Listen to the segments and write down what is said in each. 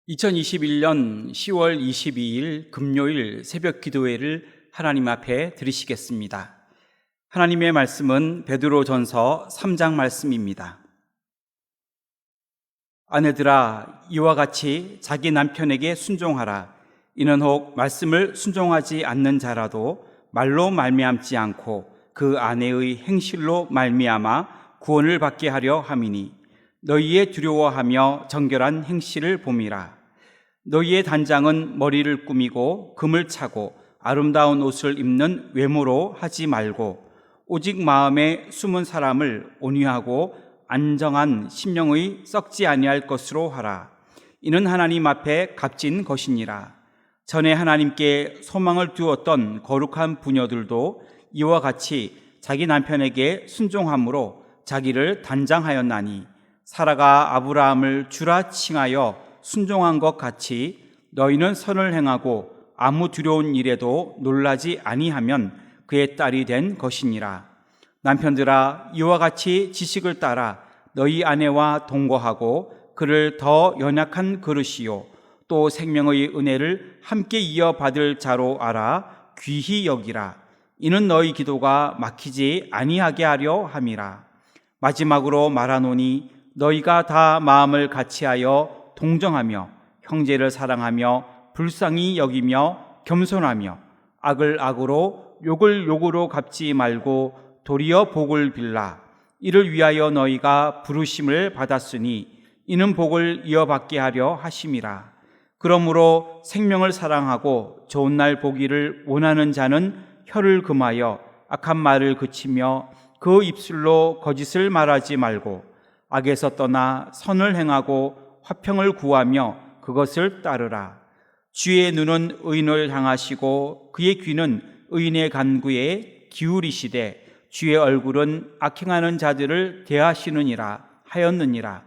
2021년 10월 22일 금요일 새벽 기도회를 하나님 앞에 드리시겠습니다. 하나님의 말씀은 베드로전서 3장 말씀입니다. 아내들아, 이와 같이 자기 남편에게 순종하라. 이는 혹 말씀을 순종하지 않는 자라도 말로 말미암지 않고 그 아내의 행실로 말미암아 구원을 받게 하려 함이니 너희의 두려워하며 정결한 행실을 봄이라. 너희의 단장은 머리를 꾸미고 금을 차고 아름다운 옷을 입는 외모로 하지 말고 오직 마음에 숨은 사람을 온유하고 안정한 심령의 썩지 아니할 것으로 하라. 이는 하나님 앞에 값진 것이니라. 전에 하나님께 소망을 두었던 거룩한 부녀들도 이와 같이 자기 남편에게 순종함으로 자기를 단장하였나니 사라가 아브라함을 주라 칭하여 순종한 것 같이 너희는 선을 행하고 아무 두려운 일에도 놀라지 아니하면 그의 딸이 된 것이니라. 남편들아, 이와 같이 지식을 따라 너희 아내와 동거하고 그를 더 연약한 그릇이요 또 생명의 은혜를 함께 이어받을 자로 알아 귀히 여기라. 이는 너희 기도가 막히지 아니하게 하려 함이라. 마지막으로 말하노니 너희가 다 마음을 같이하여 동정하며 형제를 사랑하며 불쌍히 여기며 겸손하며 악을 악으로 욕을 욕으로 갚지 말고 도리어 복을 빌라. 이를 위하여 너희가 부르심을 받았으니 이는 복을 이어받게 하려 하심이라. 그러므로 생명을 사랑하고 좋은 날 보기를 원하는 자는 혀를 금하여 악한 말을 그치며 그 입술로 거짓을 말하지 말고 악에서 떠나 선을 행하고 화평을 구하며 그것을 따르라. 주의 눈은 의인을 향하시고 그의 귀는 의인의 간구에 기울이시되 주의 얼굴은 악행하는 자들을 대하시느니라 하였느니라.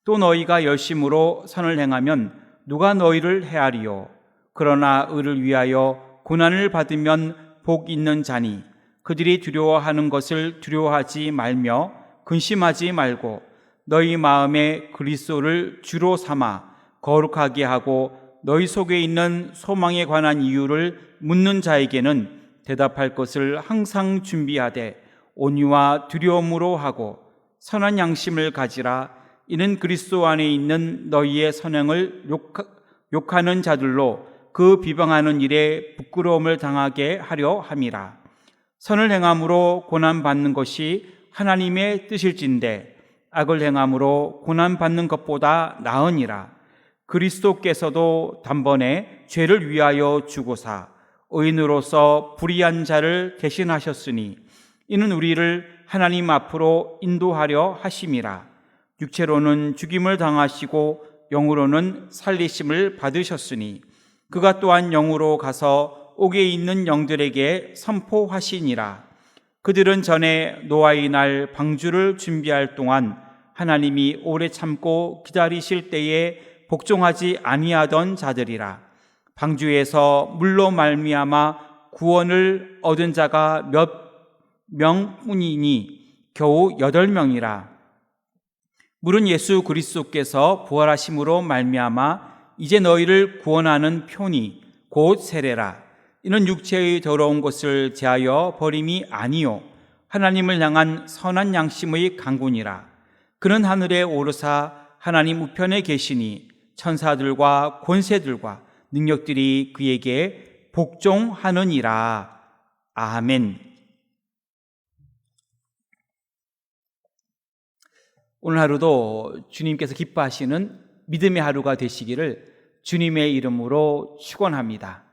또 너희가 열심으로 선을 행하면 누가 너희를 해하리요? 그러나 의를 위하여 고난을 받으면 복 있는 자니 그들이 두려워하는 것을 두려워하지 말며 근심하지 말고 너희 마음에 그리스도를 주로 삼아 거룩하게 하고 너희 속에 있는 소망에 관한 이유를 묻는 자에게는 대답할 것을 항상 준비하되 온유와 두려움으로 하고 선한 양심을 가지라. 이는 그리스도 안에 있는 너희의 선행을 욕하는 자들로 그 비방하는 일에 부끄러움을 당하게 하려 함이라. 선을 행함으로 고난받는 것이 하나님의 뜻일진데 악을 행함으로 고난받는 것보다 나으니라. 그리스도께서도 단번에 죄를 위하여 죽으사 의인으로서 불의한 자를 대신하셨으니 이는 우리를 하나님 앞으로 인도하려 하심이라. 육체로는 죽임을 당하시고 영으로는 살리심을 받으셨으니 그가 또한 영으로 가서 옥에 있는 영들에게 선포하시니라. 그들은 전에 노아의 날 방주를 준비할 동안 하나님이 오래 참고 기다리실 때에 복종하지 아니하던 자들이라. 방주에서 물로 말미암아 구원을 얻은 자가 몇 명뿐이니 겨우 8명이라. 물은 예수 그리스도께서 부활하심으로 말미암아 이제 너희를 구원하는 표니 곧 세례라. 이는 육체의 더러운 것을 제하여 버림이 아니요 하나님을 향한 선한 양심의 강군이라. 그는 하늘에 오르사 하나님 우편에 계시니 천사들과 권세들과 능력들이 그에게 복종하느니라. 아멘. 오늘 하루도 주님께서 기뻐하시는 믿음의 하루가 되시기를 주님의 이름으로 축원합니다.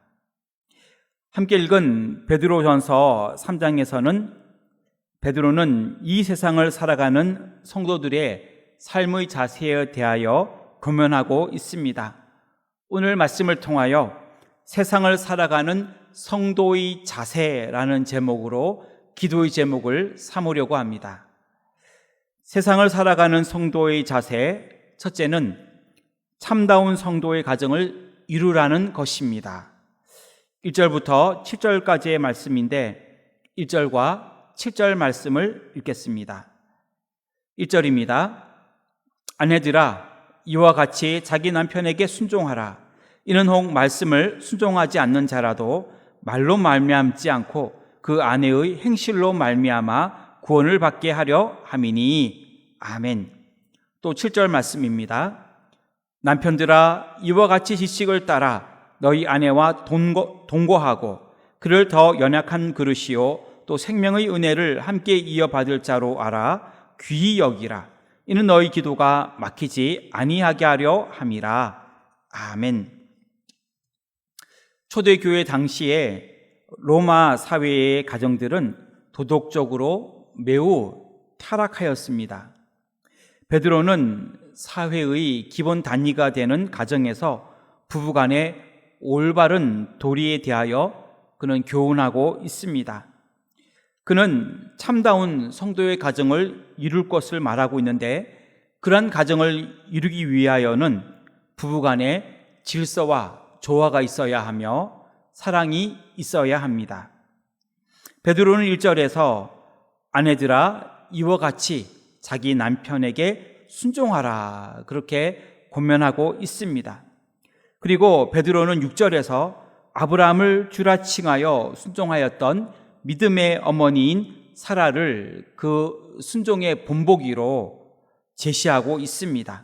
함께 읽은 베드로전서 3장에서는 베드로는 이 세상을 살아가는 성도들의 삶의 자세에 대하여 고면하고 있습니다. 오늘 말씀을 통하여 세상을 살아가는 성도의 자세라는 제목으로 기도의 제목을 삼으려고 합니다. 세상을 살아가는 성도의 자세, 첫째는 참다운 성도의 가정을 이루라는 것입니다. 1절부터 7절까지의 말씀인데 1절과 7절 말씀을 읽겠습니다. 1절입니다. 아내들아, 이와 같이 자기 남편에게 순종하라. 이는 혹 말씀을 순종하지 않는 자라도 말로 말미암지 않고 그 아내의 행실로 말미암아 구원을 받게 하려 함이니. 아멘. 또 7절 말씀입니다. 남편들아, 이와 같이 지식을 따라 너희 아내와 동거하고 그를 더 연약한 그릇이요 또 생명의 은혜를 함께 이어받을 자로 알아 귀히 여기라. 이는 너희 기도가 막히지 아니하게 하려 함이라. 아멘. 초대교회 당시에 로마 사회의 가정들은 도덕적으로 매우 타락하였습니다. 베드로는 사회의 기본 단위가 되는 가정에서 부부간의 올바른 도리에 대하여 그는 교훈하고 있습니다. 그는 참다운 성도의 가정을 이룰 것을 말하고 있는데, 그러한 가정을 이루기 위하여는 부부간의 질서와 조화가 있어야 하며 사랑이 있어야 합니다. 베드로는 1절에서 아내들아, 이와 같이 자기 남편에게 순종하라, 그렇게 권면하고 있습니다. 그리고 베드로는 6절에서 아브라함을 주라 칭하여 순종하였던 믿음의 어머니인 사라를 그 순종의 본보기로 제시하고 있습니다.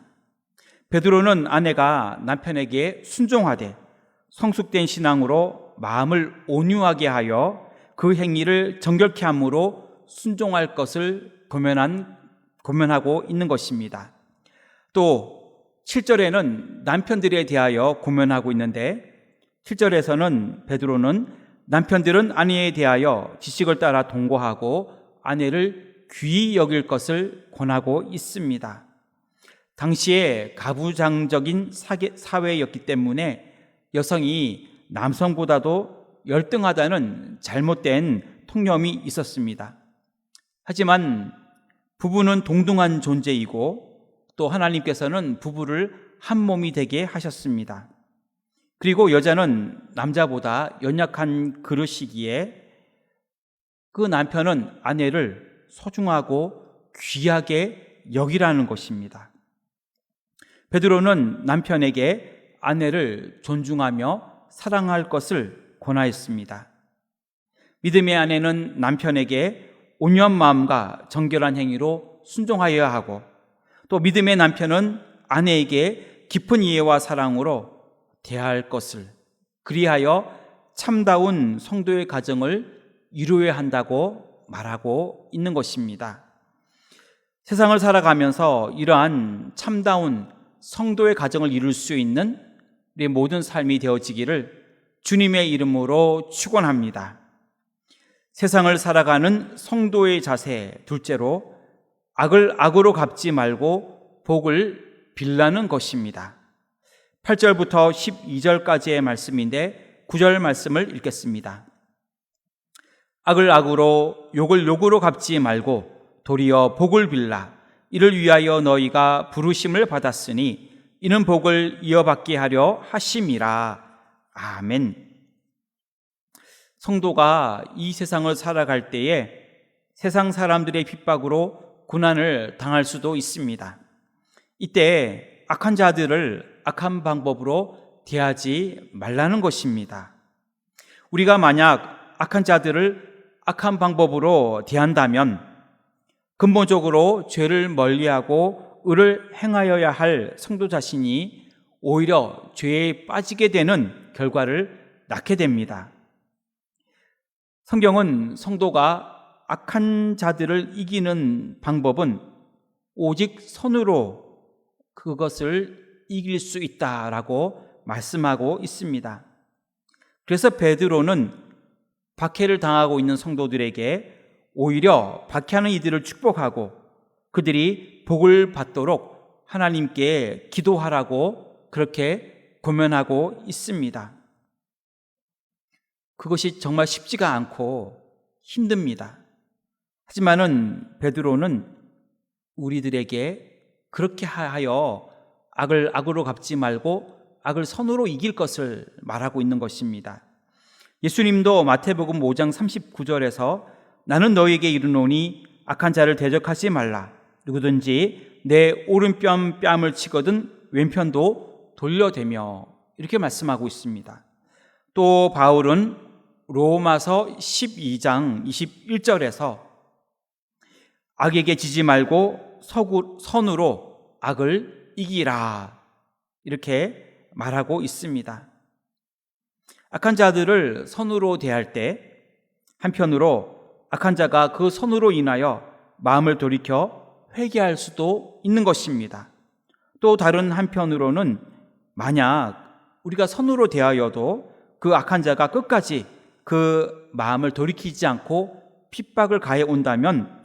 베드로는 아내가 남편에게 순종하되 성숙된 신앙으로 마음을 온유하게 하여 그 행위를 정결케 함으로 순종할 것을 고면하고 있는 것입니다. 또 7절에는 남편들에 대하여 고면하고 있는데, 7절에서는 베드로는 남편들은 아내에 대하여 지식을 따라 동거하고 아내를 귀히 여길 것을 권하고 있습니다. 당시에 가부장적인 사회였기 때문에 여성이 남성보다도 열등하다는 잘못된 통념이 있었습니다. 하지만 부부는 동등한 존재이고 또 하나님께서는 부부를 한 몸이 되게 하셨습니다. 그리고 여자는 남자보다 연약한 그릇이기에 그 남편은 아내를 소중하고 귀하게 여기라는 것입니다. 베드로는 남편에게 아내를 존중하며 사랑할 것을 권하였습니다. 믿음의 아내는 남편에게 온유한 마음과 정결한 행위로 순종하여야 하고, 또 믿음의 남편은 아내에게 깊은 이해와 사랑으로 대할 것을, 그리하여 참다운 성도의 가정을 이루어야 한다고 말하고 있는 것입니다. 세상을 살아가면서 이러한 참다운 성도의 가정을 이룰 수 있는 우리의 모든 삶이 되어지기를 주님의 이름으로 축원합니다. 세상을 살아가는 성도의 자세, 둘째로 악을 악으로 갚지 말고 복을 빌라는 것입니다. 8절부터 12절까지의 말씀인데 9절 말씀을 읽겠습니다. 악을 악으로 욕을 욕으로 갚지 말고 도리어 복을 빌라. 이를 위하여 너희가 부르심을 받았으니 이는 복을 이어받게 하려 하심이라. 아멘. 성도가 이 세상을 살아갈 때에 세상 사람들의 핍박으로 고난을 당할 수도 있습니다. 이때 악한 자들을 악한 방법으로 대하지 말라는 것입니다. 우리가 만약 악한 자들을 악한 방법으로 대한다면 근본적으로 죄를 멀리하고 의를 행하여야 할 성도 자신이 오히려 죄에 빠지게 되는 결과를 낳게 됩니다. 성경은 성도가 악한 자들을 이기는 방법은 오직 선으로 그것을 이길 수 있다라고 말씀하고 있습니다. 그래서 베드로는 박해를 당하고 있는 성도들에게 오히려 박해하는 이들을 축복하고 그들이 복을 받도록 하나님께 기도하라고 그렇게 권면하고 있습니다. 그것이 정말 쉽지가 않고 힘듭니다. 하지만은 베드로는 우리들에게 그렇게 하여 악을 악으로 갚지 말고 악을 선으로 이길 것을 말하고 있는 것입니다. 예수님도 마태복음 5장 39절에서 나는 너희에게 이르노니 악한 자를 대적하지 말라. 누구든지 내 오른뺨 뺨을 치거든 왼편도 돌려대며 이렇게 말씀하고 있습니다. 또 바울은 로마서 12장 21절에서 악에게 지지 말고 선으로 악을 이기라 이렇게 말하고 있습니다. 악한 자들을 선으로 대할 때 한편으로 악한 자가 그 선으로 인하여 마음을 돌이켜 회개할 수도 있는 것입니다. 또 다른 한편으로는 만약 우리가 선으로 대하여도 그 악한 자가 끝까지 그 마음을 돌이키지 않고 핍박을 가해 온다면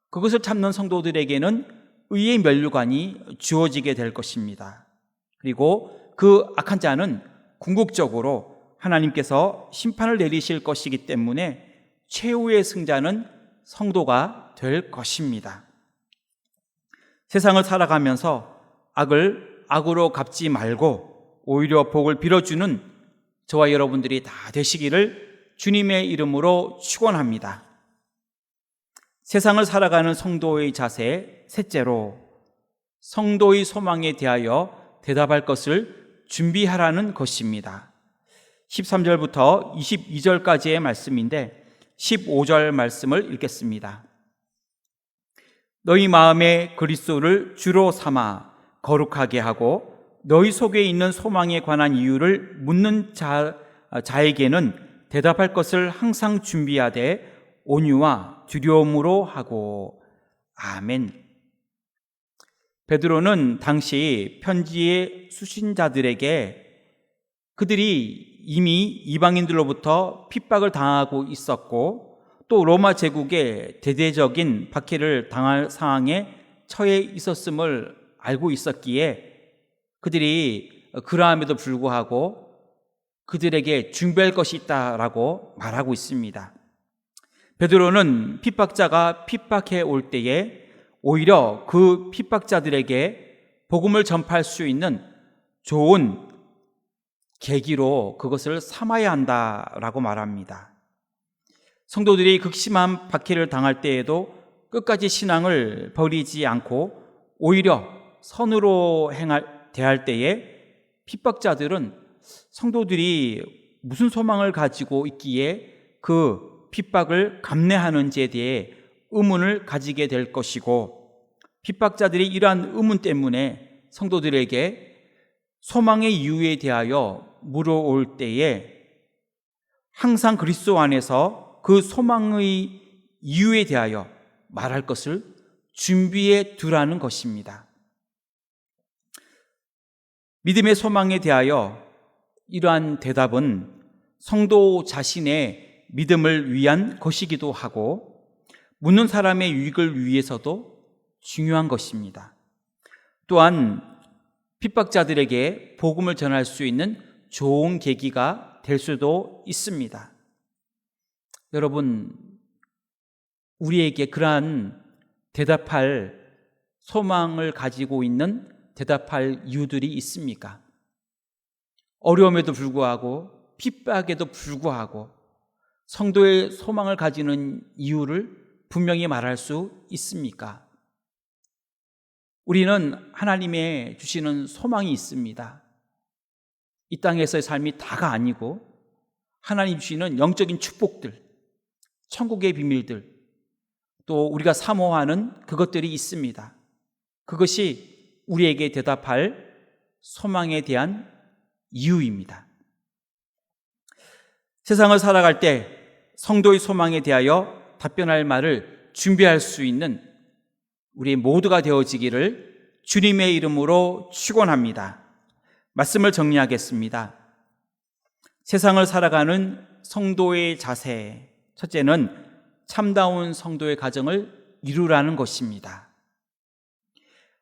그것을 참는 성도들에게는 의의 면류관이 주어지게 될 것입니다. 그리고 그 악한 자는 궁극적으로 하나님께서 심판을 내리실 것이기 때문에 최후의 승자는 성도가 될 것입니다. 세상을 살아가면서 악을 악으로 갚지 말고 오히려 복을 빌어주는 저와 여러분들이 다 되시기를 주님의 이름으로 축원합니다. 세상을 살아가는 성도의 자세, 셋째로 성도의 소망에 대하여 대답할 것을 준비하라는 것입니다. 13절부터 22절까지의 말씀인데 15절 말씀을 읽겠습니다. 너희 마음에 그리스도를 주로 삼아 거룩하게 하고 너희 속에 있는 소망에 관한 이유를 묻는 자에게는 대답할 것을 항상 준비하되 온유와 두려움으로 하고. 아멘. 베드로는 당시 편지의 수신자들에게 그들이 이미 이방인들로부터 핍박을 당하고 있었고 또 로마 제국의 대대적인 박해를 당할 상황에 처해 있었음을 알고 있었기에 그들이 그러함에도 불구하고 그들에게 준비할 것이 있다라고 말하고 있습니다. 베드로는 핍박자가 핍박해 올 때에 오히려 그 핍박자들에게 복음을 전파할 수 있는 좋은 계기로 그것을 삼아야 한다라고 말합니다. 성도들이 극심한 박해를 당할 때에도 끝까지 신앙을 버리지 않고 오히려 선으로 대할 때에 핍박자들은 성도들이 무슨 소망을 가지고 있기에 그 핍박을 감내하는지에 대해 의문을 가지게 될 것이고 핍박자들이 이러한 의문 때문에 성도들에게 소망의 이유에 대하여 물어올 때에 항상 그리스도 안에서 그 소망의 이유에 대하여 말할 것을 준비해 두라는 것입니다. 믿음의 소망에 대하여 이러한 대답은 성도 자신의 믿음을 위한 것이기도 하고 묻는 사람의 유익을 위해서도 중요한 것입니다. 또한 핍박자들에게 복음을 전할 수 있는 좋은 계기가 될 수도 있습니다. 여러분, 우리에게 그러한 대답할 소망을 가지고 있는 대답할 이유들이 있습니까? 어려움에도 불구하고 핍박에도 불구하고 성도의 소망을 가지는 이유를 분명히 말할 수 있습니까? 우리는 하나님의 주시는 소망이 있습니다. 이 땅에서의 삶이 다가 아니고 하나님 주시는 영적인 축복들, 천국의 비밀들, 또 우리가 사모하는 그것들이 있습니다. 그것이 우리에게 대답할 소망에 대한 이유입니다. 세상을 살아갈 때 성도의 소망에 대하여 답변할 말을 준비할 수 있는 우리 모두가 되어지기를 주님의 이름으로 축원합니다. 말씀을 정리하겠습니다. 세상을 살아가는 성도의 자세, 첫째는 참다운 성도의 가정을 이루라는 것입니다.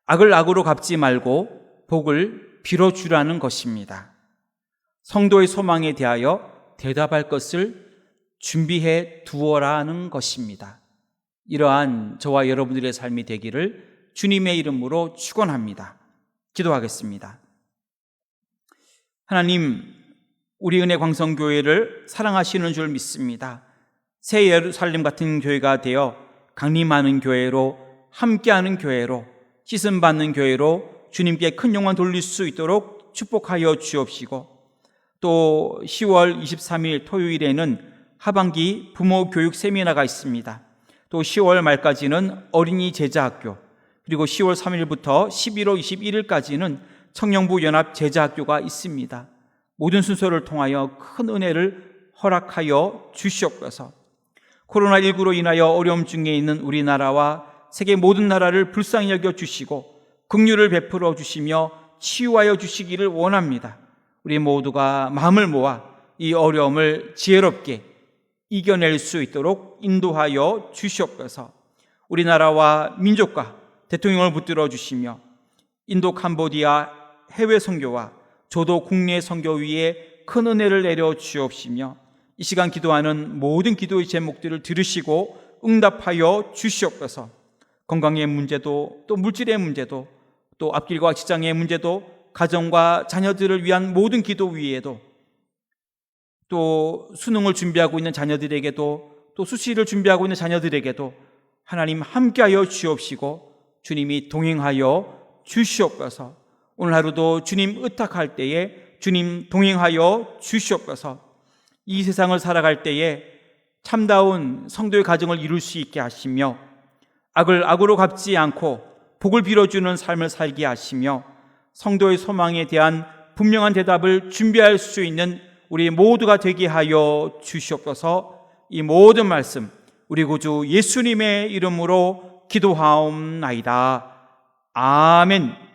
악을 악으로 갚지 말고 복을 빌어주라는 것입니다. 성도의 소망에 대하여 대답할 것을 준비해 두어라는 것입니다. 이러한 저와 여러분들의 삶이 되기를 주님의 이름으로 축원합니다. 기도하겠습니다. 하나님, 우리 은혜 광성교회를 사랑하시는 줄 믿습니다. 새 예루살렘 같은 교회가 되어 강림하는 교회로, 함께하는 교회로, 씻음받는 교회로 주님께 큰 영광 돌릴 수 있도록 축복하여 주옵시고, 또 10월 23일 토요일에는 하반기 부모 교육 세미나가 있습니다. 또 10월 말까지는 어린이 제자학교, 그리고 10월 3일부터 11월 21일까지는 청년부 연합 제자학교가 있습니다. 모든 순서를 통하여 큰 은혜를 허락하여 주시옵소서. 코로나19로 인하여 어려움 중에 있는 우리나라와 세계 모든 나라를 불쌍히 여겨 주시고 긍휼을 베풀어 주시며 치유하여 주시기를 원합니다. 우리 모두가 마음을 모아 이 어려움을 지혜롭게 이겨낼 수 있도록 인도하여 주시옵소서. 우리나라와 민족과 대통령을 붙들어 주시며 인도 캄보디아 해외 선교와 조도 국내 선교 위에 큰 은혜를 내려 주옵시며 이 시간 기도하는 모든 기도의 제목들을 들으시고 응답하여 주시옵소서. 건강의 문제도, 또 물질의 문제도, 또 앞길과 직장의 문제도, 가정과 자녀들을 위한 모든 기도 위에도, 또 수능을 준비하고 있는 자녀들에게도, 또 수시를 준비하고 있는 자녀들에게도 하나님 함께하여 주옵시고 주님이 동행하여 주시옵소서. 오늘 하루도 주님 의탁할 때에 주님 동행하여 주시옵소서. 이 세상을 살아갈 때에 참다운 성도의 가정을 이룰 수 있게 하시며 악을 악으로 갚지 않고 복을 빌어주는 삶을 살게 하시며 성도의 소망에 대한 분명한 대답을 준비할 수 있는 우리 모두가 되게 하여 주시옵소서. 이 모든 말씀 우리 구주 예수님의 이름으로 기도하옵나이다. 아멘.